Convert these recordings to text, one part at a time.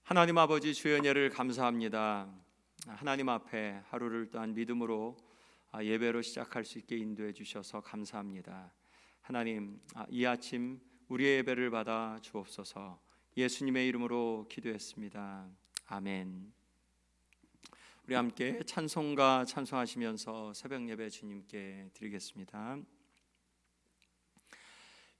하나님 아버지, 주의 은혜를 감사합니다. 하나님 앞에 하루를 또한 믿음으로 예배로 시작할 수 있게 인도해 주셔서 감사합니다. 하나님, 이 아침 우리의 예배를 받아 주옵소서. 예수님의 이름으로 기도했습니다. 아멘. 우리 함께 찬송가 찬송하시면서 새벽 예배 주님께 드리겠습니다.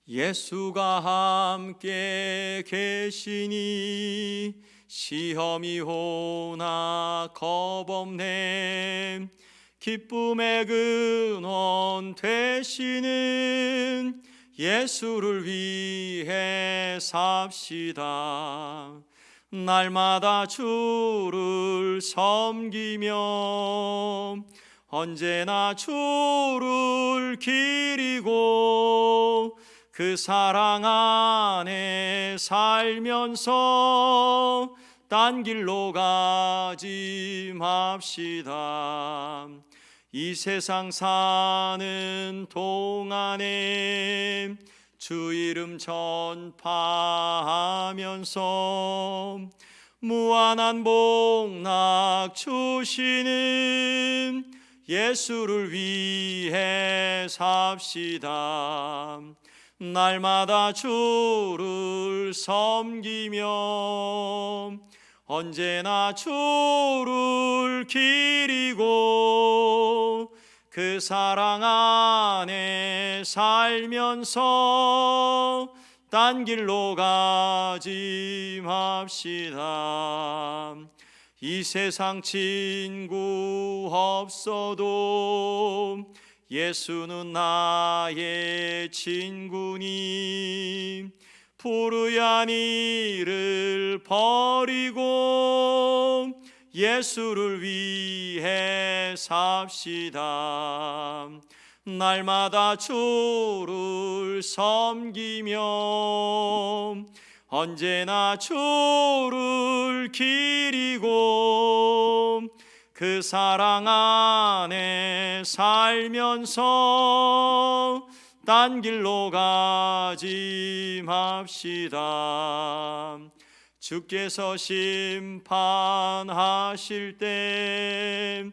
예수가 함께 계시니 시험이 오나 겁없네. 기쁨의 근원 되시는 예수를 위해 삽시다. 날마다 주를 섬기며 언제나 주를 기리고 그 사랑 안에 살면서 딴 길로 가지 맙시다. 이 세상 사는 동안에 주 이름 전파하면서 무한한 복락 주시는 예수를 위해 삽시다. 날마다 주를 섬기며 언제나 주를 기리고 그 사랑 안에 살면서 딴 길로 가지 맙시다. 이 세상 친구 없어도 예수는 나의 친구니 불의한 일을 버리고 예수를 위해 삽시다. 날마다 주를 섬기며 언제나 주를 기리고 그 사랑 안에 살면서 딴 길로 가지 맙시다. 주께서 심판하실 때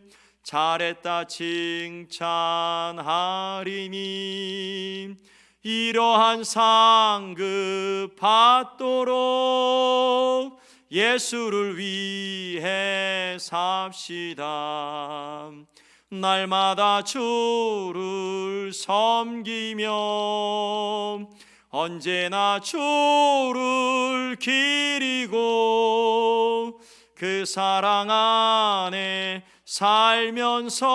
잘했다 칭찬하리니 이러한 상급 받도록 예수를 위해 삽시다. 날마다 주를 섬기며 언제나 주를 기리고 그 사랑 안에 살면서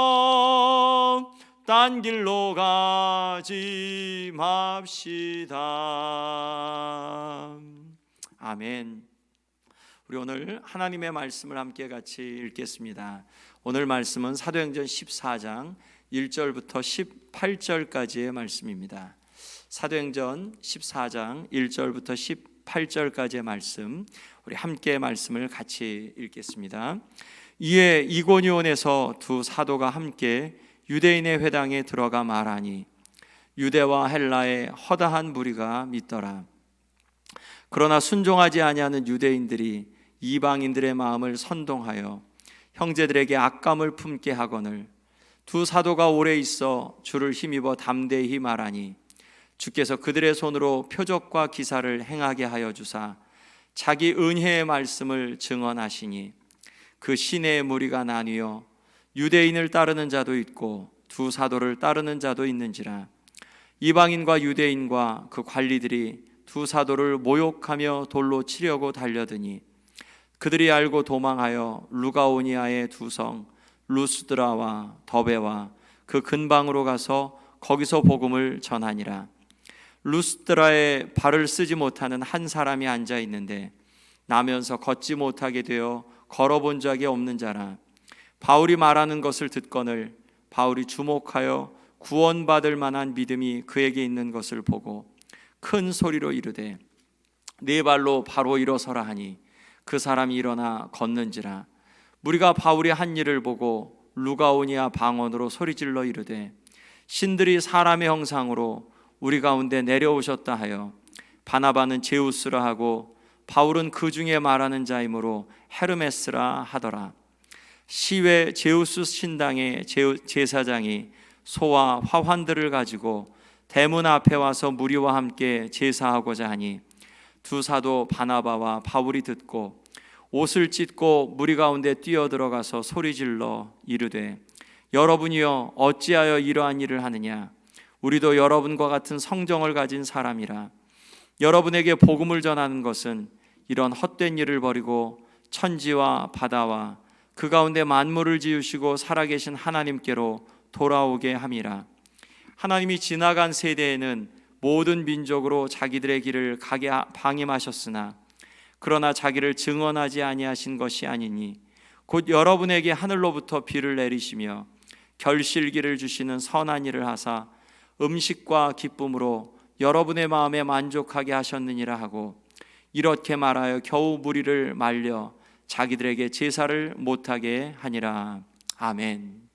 딴 길로 가지 맙시다. 아멘. 우리 오늘 하나님의 말씀을 함께 같이 읽겠습니다. 오늘 말씀은 사도행전 14장 1절부터 18절까지의 말씀입니다. 사도행전 14장 1절부터 18절까지의 말씀, 우리 함께 말씀을 같이 읽겠습니다. 이에 이고니온에서 두 사도가 함께 유대인의 회당에 들어가 말하니 유대와 헬라의 허다한 무리가 믿더라. 그러나 순종하지 아니하는 유대인들이 이방인들의 마음을 선동하여 형제들에게 악감을 품게 하거늘 두 사도가 오래 있어 주를 힘입어 담대히 말하니 주께서 그들의 손으로 표적과 기사를 행하게 하여 주사 자기 은혜의 말씀을 증언하시니 그 시내의 무리가 나뉘어 유대인을 따르는 자도 있고 두 사도를 따르는 자도 있는지라. 이방인과 유대인과 그 관리들이 두 사도를 모욕하며 돌로 치려고 달려드니 그들이 알고 도망하여 루가오니아의 두 성 루스드라와 더베와 그 근방으로 가서 거기서 복음을 전하니라. 루스드라에 발을 쓰지 못하는 한 사람이 앉아 있는데 나면서 걷지 못하게 되어 걸어본 적이 없는 자라. 바울이 말하는 것을 듣거늘 바울이 주목하여 구원받을 만한 믿음이 그에게 있는 것을 보고 큰 소리로 이르되 네 발로 바로 일어서라 하니 그 사람이 일어나 걷는지라. 무리가 바울이 한 일을 보고 루가오니아 방언으로 소리질러 이르되 신들이 사람의 형상으로 우리 가운데 내려오셨다 하여 바나바는 제우스라 하고 바울은 그 중에 말하는 자이므로 헤르메스라 하더라. 시외 제우스 신당의 제사장이 소와 화환들을 가지고 대문 앞에 와서 무리와 함께 제사하고자 하니 두 사도 바나바와 바울이 듣고 옷을 찢고 무리 가운데 뛰어들어가서 소리질러 이르되 여러분이여 어찌하여 이러한 일을 하느냐? 우리도 여러분과 같은 성정을 가진 사람이라. 여러분에게 복음을 전하는 것은 이런 헛된 일을 버리고 천지와 바다와 그 가운데 만물을 지으시고 살아계신 하나님께로 돌아오게 함이라. 하나님이 지나간 세대에는 모든 민족으로 자기들의 길을 가게 방임하셨으나 그러나 자기를 증언하지 아니하신 것이 아니니 곧 여러분에게 하늘로부터 비를 내리시며 결실기를 주시는 선한 일을 하사 음식과 기쁨으로 여러분의 마음에 만족하게 하셨느니라 하고 이렇게 말하여 겨우 무리를 말려 자기들에게 제사를 못하게 하니라. 아멘.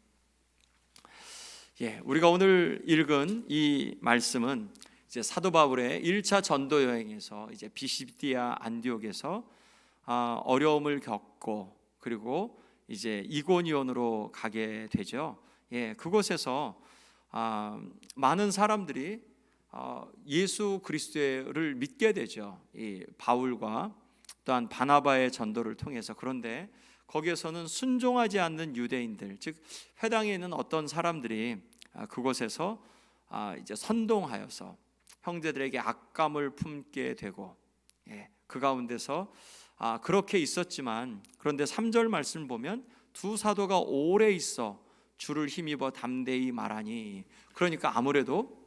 우리가 오늘 읽은 이 말씀은 이제 사도 바울의 1차 전도 여행에서 이제 비시디아 안디옥에서 어려움을 겪고 그리고 이제 이고니온으로 가게 되죠. 그곳에서 많은 사람들이 예수 그리스도를 믿게 되죠. 이 바울과 또한 바나바의 전도를 통해서. 그런데 거기에서는 순종하지 않는 유대인들, 즉 회당에 있는 어떤 사람들이 그곳에서 이제 선동하여서 형제들에게 악감을 품게 되고, 그 가운데서 그렇게 있었지만, 그런데 3절 말씀을 보면 두 사도가 오래 있어 주를 힘입어 담대히 말하니, 그러니까 아무래도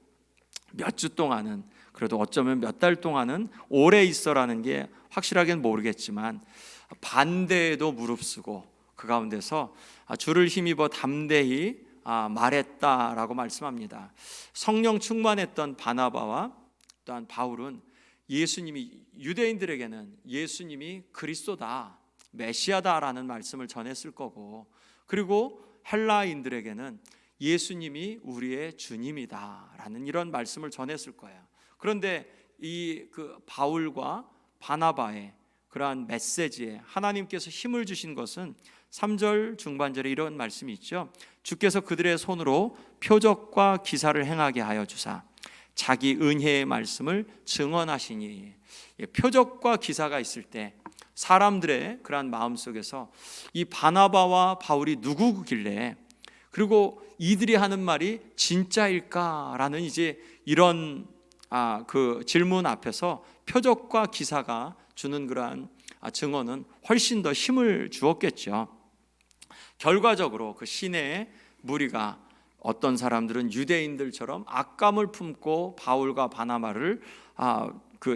몇 주 동안은, 그래도 어쩌면 몇 달 동안은 오래 있어라는 게 확실하게는 모르겠지만 반대에도 무릅쓰고 그 가운데서 주를 힘입어 담대히 말했다라고 말씀합니다. 성령 충만했던 바나바와 또한 바울은 예수님이, 유대인들에게는 예수님이 그리스도다, 메시아다라는 말씀을 전했을 거고, 그리고 헬라인들에게는 예수님이 우리의 주님이다라는 이런 말씀을 전했을 거예요. 그런데 이 바울과 바나바의 그러한 메시지에 하나님께서 힘을 주신 것은 3절 중반절에 이런 말씀이 있죠. 주께서 그들의 손으로 표적과 기사를 행하게 하여 주사 자기 은혜의 말씀을 증언하시니. 표적과 기사가 있을 때 사람들의 그러한 마음속에서 이 바나바와 바울이 누구길래, 그리고 이들이 하는 말이 진짜일까라는 이제 이런 그 질문 앞에서 표적과 기사가 주는 그러한 증언은 훨씬 더 힘을 주었겠죠. 결과적으로 그 시내의 무리가, 어떤 사람들은 유대인들처럼 악감을 품고 바울과 바나바를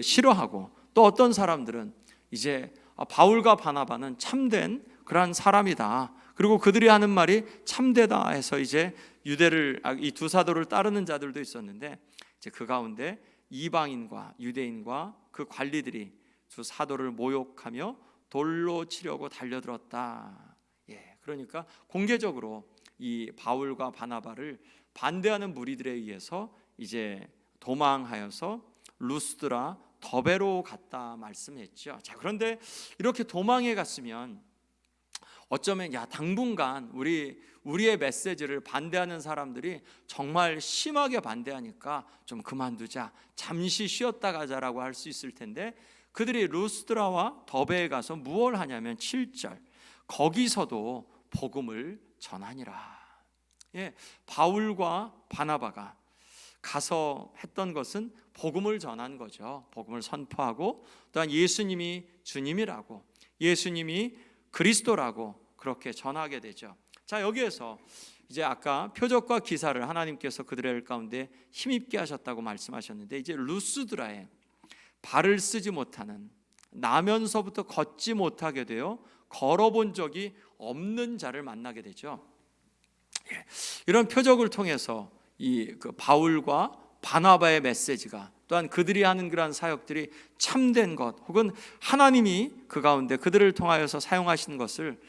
싫어하고, 또 어떤 사람들은 이제 바울과 바나바는 참된 그러한 사람이다, 그리고 그들이 하는 말이 참되다 해서 이제 이 두 사도를 따르는 자들도 있었는데, 이제 그 가운데 이방인과 유대인과 그 관리들이 두 사도를 모욕하며 돌로 치려고 달려들었다. 그러니까 공개적으로 이 바울과 바나바를 반대하는 무리들에 의해서 이제 도망하여서 루스드라, 더베로 갔다 말씀했죠. 자, 그런데 이렇게 도망해 갔으면 어쩌면 당분간 우리의 메시지를 반대하는 사람들이 정말 심하게 반대하니까 좀 그만두자, 잠시 쉬었다 가자라고 할 수 있을 텐데, 그들이 루스드라와 더베에 가서 무엇을 하냐면 7절, 거기서도 복음을 전하니라. 바울과 바나바가 가서 했던 것은 복음을 전한 거죠. 복음을 선포하고, 또한 예수님이 주님이라고, 예수님이 그리스도라고 그렇게 전하게 되죠. 자, 여기에서 이제 아까 표적과 기사를 하나님께서 그들의 가운데 힘입게 하셨다고 말씀하셨는데, 이제 루스드라에 발을 쓰지 못하는, 나면서부터 걷지 못하게 되어 걸어본 적이 없는 자를 만나게 되죠. 이런 표적을 통해서 그 바울과 바나바의 메시지가, 또한 그들이 하는 그러한 사역들이 참된 것, 혹은 하나님이 그 가운데 그들을 통하여서 사용하신 것을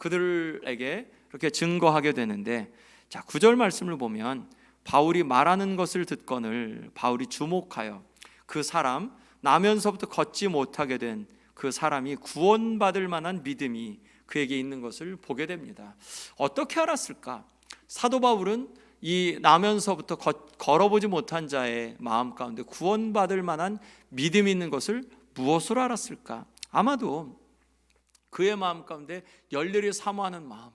그들에게 이렇게 증거하게 되는데, 자, 9절 말씀을 보면 바울이 말하는 것을 듣거늘 바울이 주목하여 그 사람, 나면서부터 걷지 못하게 된 그 사람이 구원받을 만한 믿음이 그에게 있는 것을 보게 됩니다. 어떻게 알았을까? 사도 바울은 이 나면서부터 걸어보지 못한 자의 마음 가운데 구원받을 만한 믿음이 있는 것을 무엇으로 알았을까? 아마도 그의 마음 가운데 열렬히 사모하는 마음,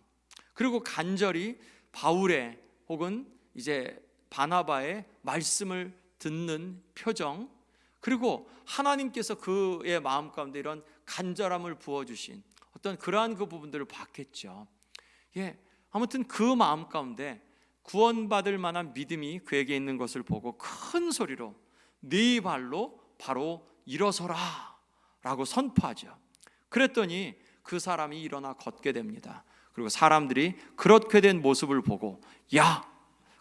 그리고 간절히 바울의 혹은 이제 바나바의 말씀을 듣는 표정, 그리고 하나님께서 그의 마음 가운데 이런 간절함을 부어주신 어떤 그러한 그 부분들을 봤겠죠. 아무튼 그 마음 가운데 구원받을 만한 믿음이 그에게 있는 것을 보고 큰 소리로 네 발로 바로 일어서라 라고 선포하죠. 그랬더니 그 사람이 일어나 걷게 됩니다. 그리고 사람들이 그렇게 된 모습을 보고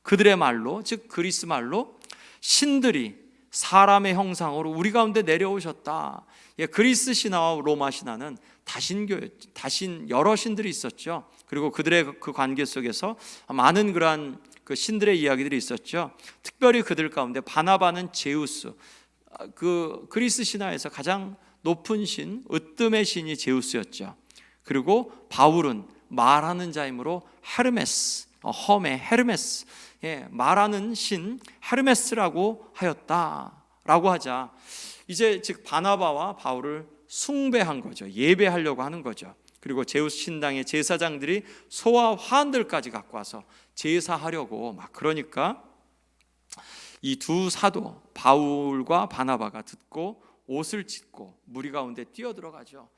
그들의 말로, 즉 그리스 말로 신들이 사람의 형상으로 우리 가운데 내려오셨다. 그리스 신화와 로마 신화는 다신 여러 신들이 있었죠. 그리고 그들의 그 관계 속에서 많은 그러한 그 신들의 이야기들이 있었죠. 특별히 그들 가운데 바나바는 제우스, 그 그리스 신화에서 가장 높은 신, 으뜸의 신이 제우스였죠. 그리고 바울은 말하는 자이므로 헤르메스, 험의 헤르메스, 말하는 신 헤르메스라고 하였다라고 하자, 이제 즉 바나바와 바울을 숭배한 거죠. 예배하려고 하는 거죠. 그리고 제우스 신당의 제사장들이 소와 화환들까지 갖고 와서 제사하려고 그러니까 이 두 사도 바울과 바나바가 듣고 옷을 찢고 무리 가운데 뛰어들어가죠.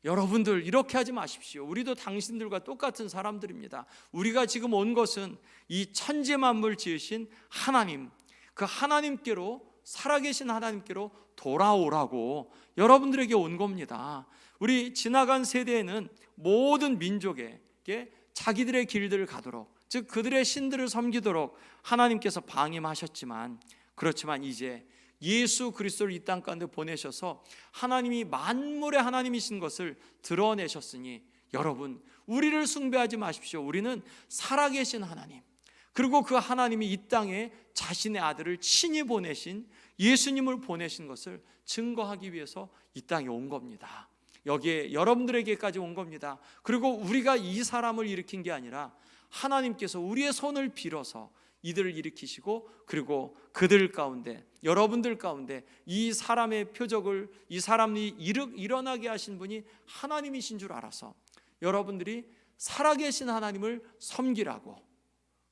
여러분들 이렇게 하지 마십시오. 우리도 당신들과 똑같은 사람들입니다. 우리가 지금 온 것은 이 천지 만물 지으신 하나님, 그 하나님께로, 살아계신 하나님께로 돌아오라고 여러분들에게 온 겁니다. 우리 지나간 세대에는 모든 민족에게 자기들의 길들을 가도록, 즉 그들의 신들을 섬기도록 하나님께서 방임하셨지만, 그렇지만 이제 예수 그리스도를 이 땅 가운데 보내셔서 하나님이 만물의 하나님이신 것을 드러내셨으니 여러분, 우리를 숭배하지 마십시오. 우리는 살아계신 하나님, 그리고 그 하나님이 이 땅에 자신의 아들을 친히 보내신 예수님을 보내신 것을 증거하기 위해서 이 땅에 온 겁니다. 여기에 여러분들에게까지 온 겁니다. 그리고 우리가 이 사람을 일으킨 게 아니라 하나님께서 우리의 손을 빌어서 이들을 일으키시고, 그리고 그들 가운데, 여러분들 가운데 이 사람의 표적을, 이 사람이 일어나게 하신 분이 하나님이신 줄 알아서 여러분들이 살아계신 하나님을 섬기라고,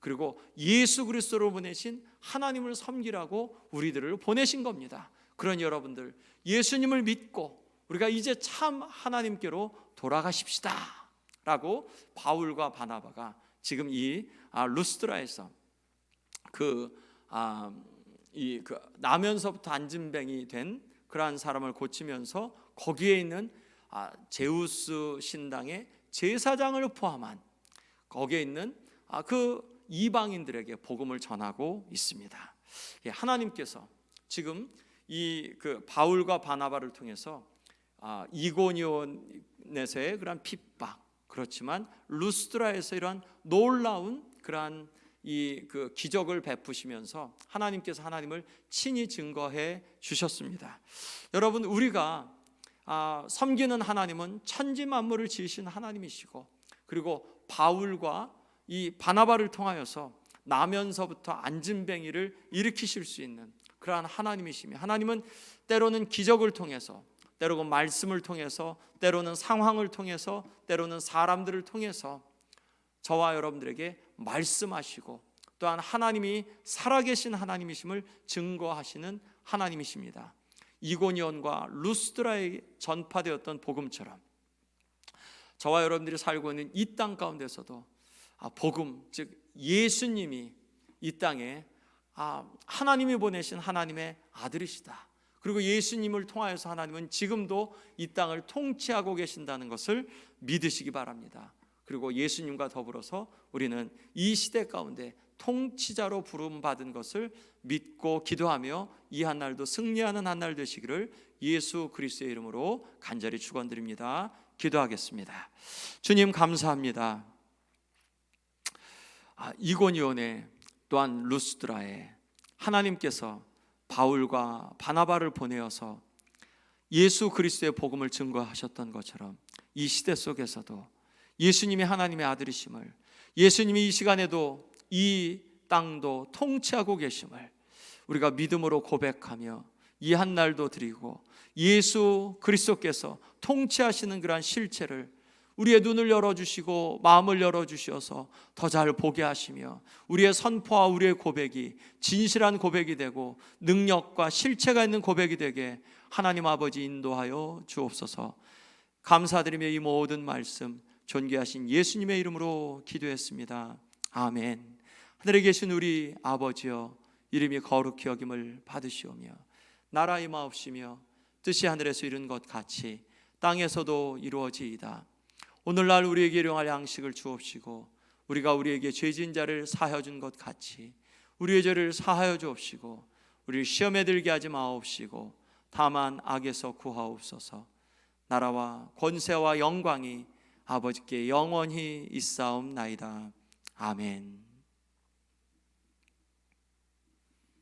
그리고 예수 그리스도로 보내신 하나님을 섬기라고 우리들을 보내신 겁니다. 그러니 여러분들 예수님을 믿고 우리가 이제 참 하나님께로 돌아가십시다 라고 바울과 바나바가 지금 이 루스드라에서 나면서부터 앉은뱅이 된 그러한 사람을 고치면서 거기에 있는 제우스 신당의 제사장을 포함한 거기에 있는 그 이방인들에게 복음을 전하고 있습니다. 하나님께서 지금 이 바울과 바나바를 통해서 이고니온에서의 그런 핍박, 그렇지만 루스드라에서 이러한 놀라운 그러한 그 기적을 베푸시면서 하나님께서 하나님을 친히 증거해 주셨습니다. 여러분, 우리가 섬기는 하나님은 천지 만물을 지으신 하나님이시고, 그리고 바울과 이 바나바를 통하여서 나면서부터 앉은뱅이를 일으키실 수 있는 그러한 하나님이시며, 하나님은 때로는 기적을 통해서, 때로는 말씀을 통해서, 때로는 상황을 통해서, 때로는 사람들을 통해서 저와 여러분들에게 말씀하시고, 또한 하나님이 살아계신 하나님이심을 증거하시는 하나님이십니다. 이고니온과 루스드라에 전파되었던 복음처럼 저와 여러분들이 살고 있는 이 땅 가운데서도 복음, 즉 예수님이 이 땅에 하나님이 보내신 하나님의 아들이시다, 그리고 예수님을 통하여서 하나님은 지금도 이 땅을 통치하고 계신다는 것을 믿으시기 바랍니다. 그리고 예수님과 더불어서 우리는 이 시대 가운데 통치자로 부름받은 것을 믿고 기도하며 이 한 날도 승리하는 한 날 되시기를 예수 그리스도의 이름으로 간절히 축원드립니다. 기도하겠습니다. 주님, 감사합니다. 이고니온에, 또한 루스드라에 하나님께서 바울과 바나바를 보내어서 예수 그리스도의 복음을 증거하셨던 것처럼 이 시대 속에서도 예수님이 하나님의 아들이심을, 예수님이 이 시간에도 이 땅도 통치하고 계심을 우리가 믿음으로 고백하며 이 한 날도 드리고 예수 그리스도께서 통치하시는 그러한 실체를 우리의 눈을 열어주시고 마음을 열어주셔서 더 잘 보게 하시며 우리의 선포와 우리의 고백이 진실한 고백이 되고 능력과 실체가 있는 고백이 되게 하나님 아버지 인도하여 주옵소서. 감사드리며 이 모든 말씀 존귀하신 예수님의 이름으로 기도했습니다. 아멘. 하늘에 계신 우리 아버지여, 이름이 거룩히 여김을 받으시오며 나라 임하옵시며 뜻이 하늘에서 이룬 것 같이 땅에서도 이루어지이다. 오늘날 우리에게 일용할 양식을 주옵시고 우리가 우리에게 죄진 자를 사하여 준 것 같이 우리의 죄를 사하여 주옵시고 우리를 시험에 들게 하지 마옵시고 다만 악에서 구하옵소서. 나라와 권세와 영광이 아버지께 영원히 있사옵나이다. 아멘.